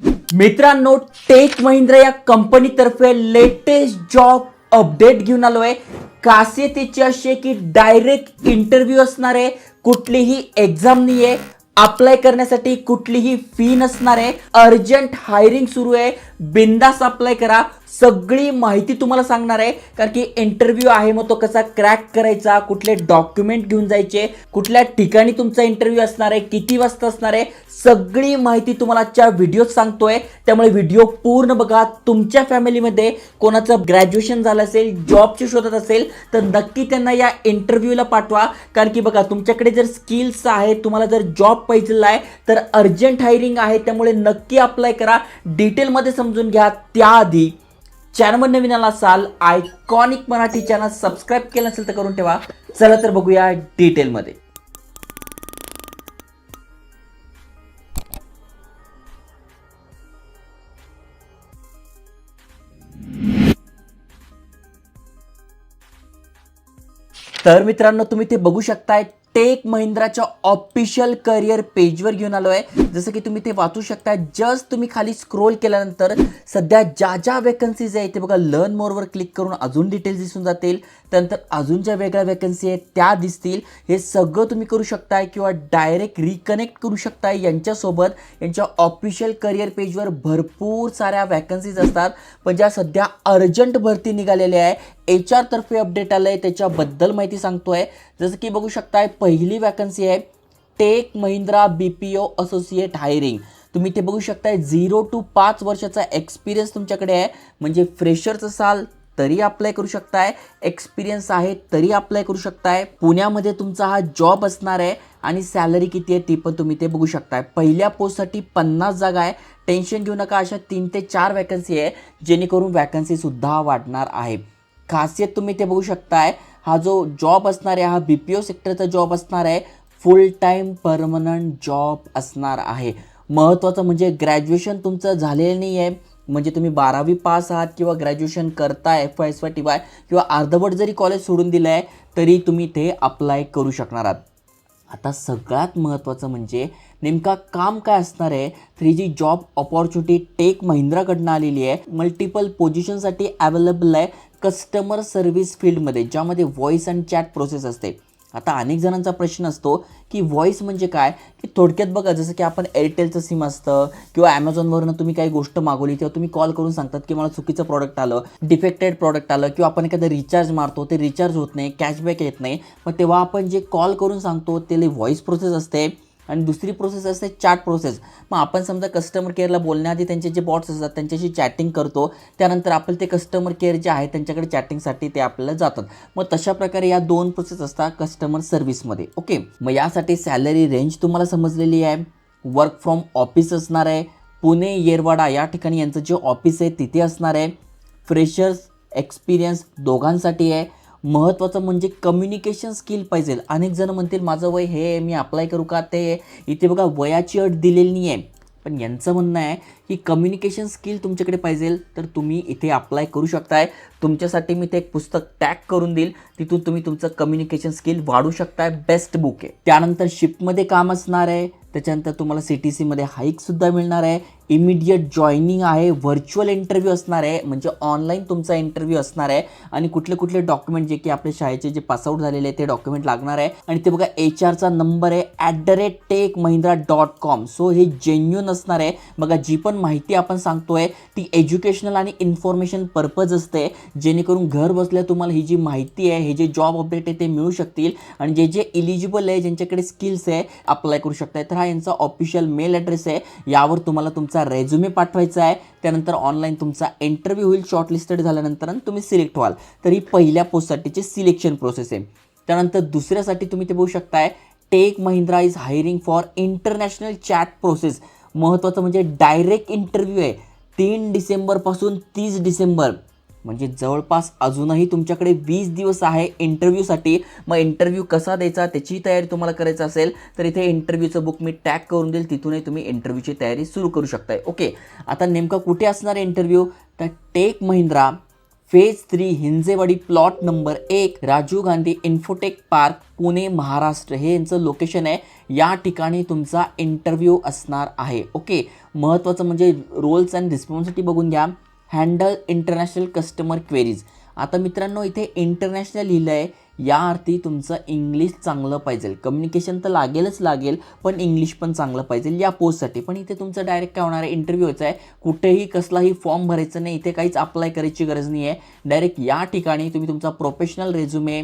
मित्रांनो, टेक महिंद्रा या कंपनीतर्फे लेटेस्ट जॉब अपडेट घेऊन आलोय. खासियत याची अशी आहे की डायरेक्ट इंटरव्ह्यू असणार आहे, कुठलीही एक्झाम नाहीये, अप्लाय करण्यासाठी कुठलीही फी नसणार आहे, अर्जंट हायरिंग सुरू आहे, बिंदास अप्लाय करा. सगळी माहिती तुम्हाला सांगणार आहे, कारण की इंटरव्ह्यू आहे, मग तो कसा क्रॅक करायचा, कुठले डॉक्युमेंट घेऊन जायचे, कुठल्या ठिकाणी तुमचा इंटरव्ह्यू असणार आहे, किती वाजता असणार आहे, सगळी माहिती तुम्हाला आजच्या व्हिडिओत सांगतोय. त्यामुळे व्हिडिओ पूर्ण बघा. तुमच्या फॅमिलीमध्ये कोणाचं ग्रॅज्युएशन झालं असेल, जॉबची शोधत असेल, तर नक्की त्यांना या इंटरव्ह्यूला पाठवा. कारण की बघा, तुमच्याकडे जर स्किल्स आहेत, तुम्हाला जर जॉब पाहिजे आहे, तर अर्जंट हायरिंग आहे, त्यामुळे नक्की अप्लाय करा. डिटेलमध्ये समजून घ्या. त्याआधी चॅनलवर नवीन आला असाल, आयकॉनिक मराठी चॅनल सबस्क्राईब केलं नसेल तर करून ठेवा. चला तर बघूया डिटेलमध्ये. तर मित्रांनो, तुम्ही ते बघू शकताय, टेक महिंद्राच्या ऑफिशियल करिअर पेजवर घेऊन आलो आहे. जसं की तुम्ही ते वाचू शकता. जस्ट तुम्ही खाली स्क्रोल केल्यानंतर सध्या ज्या वेकन्सीज आहे ते बघा, लर्न मोरवर क्लिक करून अजून डिटेल्स दिसून जातील. त्यानंतर अजून ज्या वेगळ्या वेकन्सी आहेत त्या दिसतील. हे सगळं तुम्ही करू शकताय किंवा डायरेक्ट रिकनेक्ट करू शकताय यांच्यासोबत. यांच्या ऑफिशियल करिअर पेजवर भरपूर साऱ्या वॅकन्सीज असतात, पण ज्या सध्या अर्जंट भरती निघालेल्या आहे, HR तर्फे अपडेट आलं आहे, त्याच्याबद्दल माहिती सांगतोय. जसं की बघू शकताय, पहिली वॅकन्सी आहे Tech Mahindra BPO associate hiring. तुम्ही ते बघू शकताय, 0 to 5 वर्षाचा एक्सपिरियन्स तुमच्याकडे आहे, म्हणजे फ्रेशर्स असाल तरी अप्लाय करू शकताय, एक्सपिरियन्स आहे तरी अप्लाय करू शकताय. पुण्यामध्ये तुमचा हा जॉब असणार आहे आणि सॅलरी किती आहे ती पण तुम्ही ते बघू शकताय. पहिल्या पोस्टसाठी 50 जागा आहे. टेन्शन घेऊ नका, अशा 3 ते 4 वॅकन्सी आहे, जेणेकरून वॅकन्सीसुद्धा वाढणार आहे. खासियत तुम्ही ते बघू शकताय, हा जो जॉब असणार आहे हा BPO सेक्टरचा जॉब असणार आहे. फुल टाईम परमनंट जॉब असणार आहे. महत्त्वाचं म्हणजे ग्रॅज्युएशन तुमचं झालेलं नाही आहे, म्हणजे तुम्ही 12वी पास आहात किंवा ग्रॅज्युएशन करताय FY SY किंवा अर्धवट जरी कॉलेज सोडून दिलं आहे तरी तुम्ही ते अप्लाय करू शकणार आहात. आता सगळ्यात महत्त्वाचं म्हणजे नेमका काम काय असणार आहे. तर ही जी जॉब अपॉर्च्युनिटी टेक महिंद्राकडनं आलेली आहे, मल्टिपल पोझिशनसाठी अवेलेबल आहे कस्टमर सर्व्हिस फील्डमध्ये, ज्यामध्ये व्हॉइस अँड चॅट प्रोसेस असते. आता अनेक जणांचा प्रश्न असतो की व्हॉइस म्हणजे काय, की थोडक्यात बघा, जसं की आपण एअरटेलचं सिम असतं किंवा ॲमेझॉनवरनं तुम्ही काही गोष्ट मागवली तेव्हा तुम्ही कॉल करून सांगतात की मला चुकीचं प्रॉडक्ट आलं, डिफेक्टेड प्रॉडक्ट आलं, किंवा आपण एखादं रिचार्ज मारतो, ते रिचार्ज होत नाही, कॅशबॅक येत नाही, मग तेव्हा आपण जे कॉल करून सांगतो त्याला व्हॉइस प्रोसेस असते. आणि दुसरी प्रोसेस असते चॅट प्रोसेस. मग आपण समजा कस्टमर केअरला बोलण्याआधी त्यांचे जे बॉट्स असतात त्यांच्याशी चॅटिंग करतो, त्यानंतर आपण ते कस्टमर केअर जे आहे त्यांच्याकडे चॅटिंगसाठी ते आपल्याला जातात. मग तशा प्रकारे या 2 प्रोसेस असतात कस्टमर सर्व्हिसमध्ये. ओके, मग यासाठी सॅलरी रेंज तुम्हाला समजलेली आहे. वर्क फ्रॉम ऑफिस असणार आहे, पुणे येरवाडा या ठिकाणी यांचं जे ऑफिस आहे तिथे असणार आहे. फ्रेशर्स एक्सपिरियन्स दोघांसाठी आहे. महत्त्वाचं म्हणजे कम्युनिकेशन स्किल पाहिजे. अनेक जण म्हणतील माझं वय हे, मी अप्लाय करू का ते. इथे बघा वयाची अट दिलेली नाही आहे, पण यांचं म्हणणं आहे की कम्युनिकेशन स्किल तुमच्याकडे पाहिजे तर तुम्ही इथे अप्लाय करू शकताय. तुमच्यासाठी मी ते एक पुस्तक टॅग करून देईल, तिथून तुम्ही तुमचं कम्युनिकेशन स्किल वाढू शकताय. बेस्ट बुक आहे. त्यानंतर शिफ्टमध्ये काम असणार आहे. त्याच्यानंतर तुम्हाला CTCमध्ये हाईकसुद्धा मिळणार आहे. इमिडिएट जॉईनिंग आहे. व्हर्च्युअल इंटरव्ह्यू असणार आहे, म्हणजे ऑनलाईन तुमचा इंटरव्ह्यू असणार आहे. आणि कुठले डॉक्युमेंट जे की आपल्या शाळेचे जे पासआउट झालेले आहे ते डॉक्युमेंट लागणार आहे. आणि ते बघा, HRचा नंबर आहे @techmahindra.com. सो हे जेन्युन असणार आहे. बघा, जी पण माहिती आपण सांगतोय ती एज्युकेशनल आणि इन्फॉर्मेशन पर्पज असते, जेणेकरून घर बसल्या तुम्हाला ही जी माहिती आहे, हे जे जॉब अपडेट आहे ते मिळू शकतील. आणि जे जे इलिजिबल आहे, ज्यांच्याकडे स्किल्स आहे, अप्लाय करू शकताय. तर हा यांचा ऑफिशियल मेल ॲड्रेस आहे. यावर तुम्हाला तुमचा रेझ्युमे पाठवायचा आहे. त्यानंतर ऑनलाईन तुमचा इंटरव्ह्यू होईल. शॉर्टलिस्टेड झाल्यानंतर तुम्ही सिलेक्ट व्हाल. तर ही पहिल्या पोस्टसाठीची सिलेक्शन प्रोसेस आहे. त्यानंतर दुसऱ्यासाठी तुम्ही ते बघू शकताय, Tech Mahindra is hiring for international chat process. महत्त्वाचं म्हणजे डायरेक्ट इंटरव्ह्यू आहे 3 डिसेंबरपासून 30 डिसेंबर, म्हणजे जवळपास अजूनही तुमच्याकडे 20 दिवस आहे इंटरव्ह्यूसाठी. मग इंटरव्ह्यू कसा द्यायचा त्याची तयारी तुम्हाला करायचं असेल तर इथे इंटरव्ह्यूचं बुक मी टॅग करून देईल, तिथूनही तुम्ही इंटरव्ह्यूची तयारी सुरू करू शकताय. ओके, आता नेमका कुठे असणार आहे इंटरव्ह्यू, तर Tech Mahindra phase 3 Hinjewadi plot number 1 Rajiv Gandhi infotech park Pune Maharashtra हे यांचं लोकेशन आहे. या ठिकाणी तुमचा इंटरव्ह्यू असणार आहे. ओके, महत्त्वाचं म्हणजे रोल्स अँड रिस्पॉन्सिबिलिटी बघून घ्या. Handle international customer queries. आता मित्रांनो इथे इंटरनॅशनल लिहिलं आहे, या अर्थी तुमचं इंग्लिश चांगलं पाहिजे. कम्युनिकेशन तर लागेल, पण इंग्लिश पण चांगलं पाहिजे या पोस्टसाठी. पण इथे तुमचं डायरेक्ट काय होणार आहे, इंटरव्ह्यू व्हायचा आहे. कुठेही कसलाही फॉर्म भरायचं नाही, इथे काहीच अप्लाय करायची गरज नाही आहे. डायरेक्ट या ठिकाणी तुम्ही तुमचा professional resume,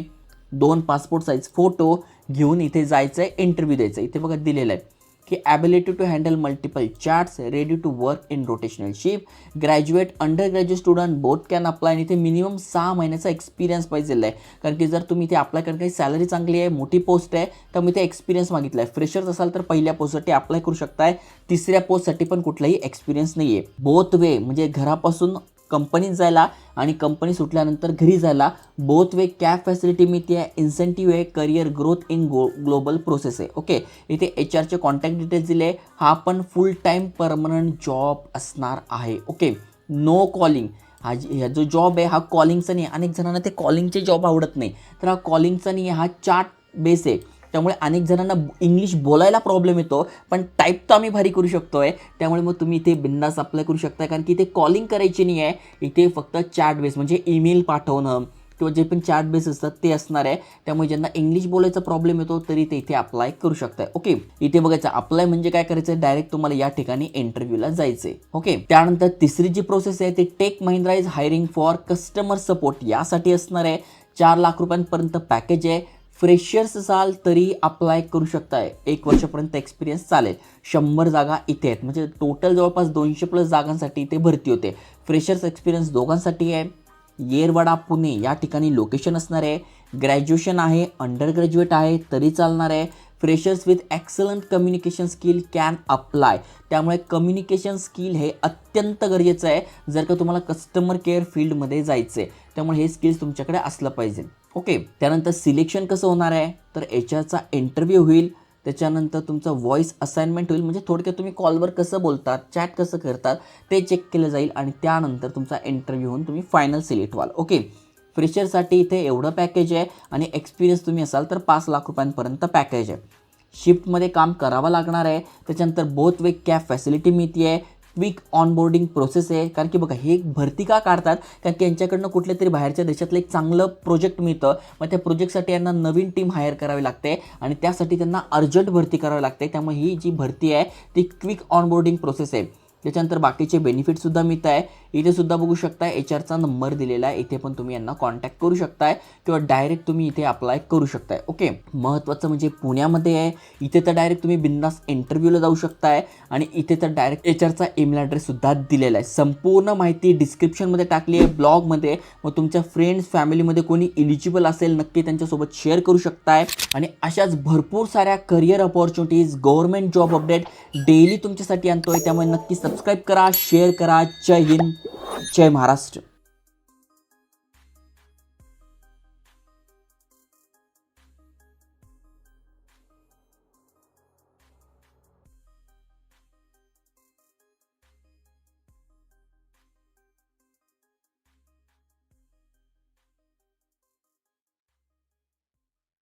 2 passport size photo घेऊन इथे जायचं आहे, इंटरव्ह्यू द्यायचं. इथे बघा दिलेलं आहे की ability to handle multiple chats, ready to work in rotational shift, graduate, undergraduate student both can apply. आणि इथे मिनिमम 6 महिन्याचा एक्सपिरियन्स पाहिजे आहे. कारण की जर तुम्ही इथे अप्लाय करत काही सॅलरी चांगली आहे, मोठी पोस्ट आहे, तर मी इथे एक्सपिरियन्स मागितला आहे. फ्रेशर्स असाल तर पहिल्या पोस्टसाठी अप्लाय करू शकताय. तिसऱ्या पोस्टसाठी पण कुठलाही एक्सपिरियन्स नाही आहे. बोथ वे म्हणजे घरापासून कंपनीत जायला आणि कंपनी सुटल्यानंतर घरी जायला बोथ वे कॅब फॅसिलिटी मिळते आहे. इन्सेंटिव्ह आहे, career growth in global process आहे. ओके, इथे HR कॉन्टॅक्ट डिटेल्स दिले. हा पण फुल टाईम परमनंट जॉब असणार आहे. Okay, no calling. हा जो जॉब आहे हा कॉलिंगचा नाही. अनेक जणांना ते कॉलिंगचे जॉब आवडत नाही, तर हा कॉलिंगचा नाही आहे, हा चॅट बेस आहे. त्यामुळे अनेक जणांना इंग्लिश बोलायला प्रॉब्लेम येतो, पण टाईप तर आम्ही भारी करू शकतो आहे. त्यामुळे मग तुम्ही इथे बिंदास अप्लाय करू शकता. कारण की इथे कॉलिंग करायची नाही आहे, इथे फक्त चॅट बेस म्हणजे ईमेल पाठवणं किंवा जे पण चॅट बेस असतात ते असणार आहे. त्यामुळे ज्यांना इंग्लिश बोलायचा प्रॉब्लेम येतो तरी ते इथे अप्लाय करू शकताय. ओके, इथे बघायचं अप्लाय म्हणजे काय करायचं, डायरेक्ट तुम्हाला या ठिकाणी इंटरव्ह्यूला जायचं आहे. ओके, त्यानंतर तिसरी जी प्रोसेस आहे ते Tech Mahindra is hiring for customer support यासाठी असणार आहे. 4 लाख रुपयांपर्यंत पॅकेज आहे. फ्रेशर्स असाल तरी अप्लाय करू शकताय. 1 वर्षापर्यंत एक्सपिरियन्स चालेल. 100 जागा इथे आहेत, म्हणजे टोटल जवळपास 200+ जागांसाठी इथे भरती होते. फ्रेशर्स एक्सपिरियन्स दोघांसाठी आहे. येरवाडा पुणे या ठिकाणी लोकेशन असणार आहे. ग्रॅज्युएशन आहे, अंडर ग्रॅज्युएट आहे तरी चालणार आहे. Freshers with excellent communication skill can apply. त्यामुळे कम्युनिकेशन स्किल हे अत्यंत गरजेचं आहे जर का तुम्हाला कस्टमर केअर फील्डमध्ये जायचं आहे. त्यामुळे हे स्किल्स तुमच्याकडे असलं पाहिजे. ओके, त्यानंतर सिलेक्शन कसं होणार आहे, तर HRचा इंटरव्ह्यू होईल. त्याच्यानंतर तुमचं व्हॉईस असाइनमेंट होईल, म्हणजे थोडक्यात तुम्ही कॉलवर कसं बोलतात, चॅट कसं करतात ते चेक केलं जाईल. आणि त्यानंतर तुमचा इंटरव्ह्यू होऊन तुम्ही फायनल सिलेक्ट व्हाल. ओके, फ्रेशरसाठी इथे एवढं पॅकेज आहे आणि एक्सपिरियन्स तुम्ही असाल तर 5 लाख रुपयांपर्यंत पॅकेज आहे. शिफ्टमध्ये काम करावं लागणार आहे. त्याच्यानंतर बोथ वे कॅब फॅसिलिटी मिळते आहे. क्विक ऑनबोर्डिंग प्रोसेस आहे. कारण की बघा हे भरती का काढतात, कारण की यांच्याकडनं कुठल्या तरी बाहेरच्या देशातलं एक चांगलं प्रोजेक्ट मिळतं. मग त्या प्रोजेक्टसाठी यांना नवीन टीम हायर करावी लागते आणि त्यासाठी त्यांना अर्जंट भरती करावी लागते. त्यामुळे ही जी भरती आहे ती क्विक ऑनबोर्डिंग प्रोसेस आहे. त्याच्यानंतर बाकीचे बेनिफिटसुद्धा मिळत आहे. इथे सुद्धा बघू शकताय HRचा नंबर दिलेला आहे. इथे पण तुम्ही यांना कॉन्टॅक्ट करू शकताय किंवा डायरेक्ट तुम्ही इथे अप्लाय करू शकताय. ओके, महत्त्वाचं म्हणजे पुण्यामध्ये आहे. इथे तर डायरेक्ट तुम्ही बिंदास इंटरव्ह्यूला जाऊ शकताय आणि इथे तर डायरेक्ट HRचा ईमेल ॲड्रेससुद्धा दिलेला आहे. संपूर्ण माहिती डिस्क्रिप्शनमध्ये टाकली आहे, ब्लॉगमध्ये. मग तुमच्या फ्रेंड्स फॅमिलीमध्ये कोणी इलिजिबल असेल नक्की त्यांच्यासोबत शेअर करू शकताय. आणि अशाच भरपूर साऱ्या career opportunities, government job update daily तुमच्यासाठी आणतोय. त्यामुळे नक्की सबस्क्राईब करा, शेअर करा. जय हिंद, जय महाराष्ट्र.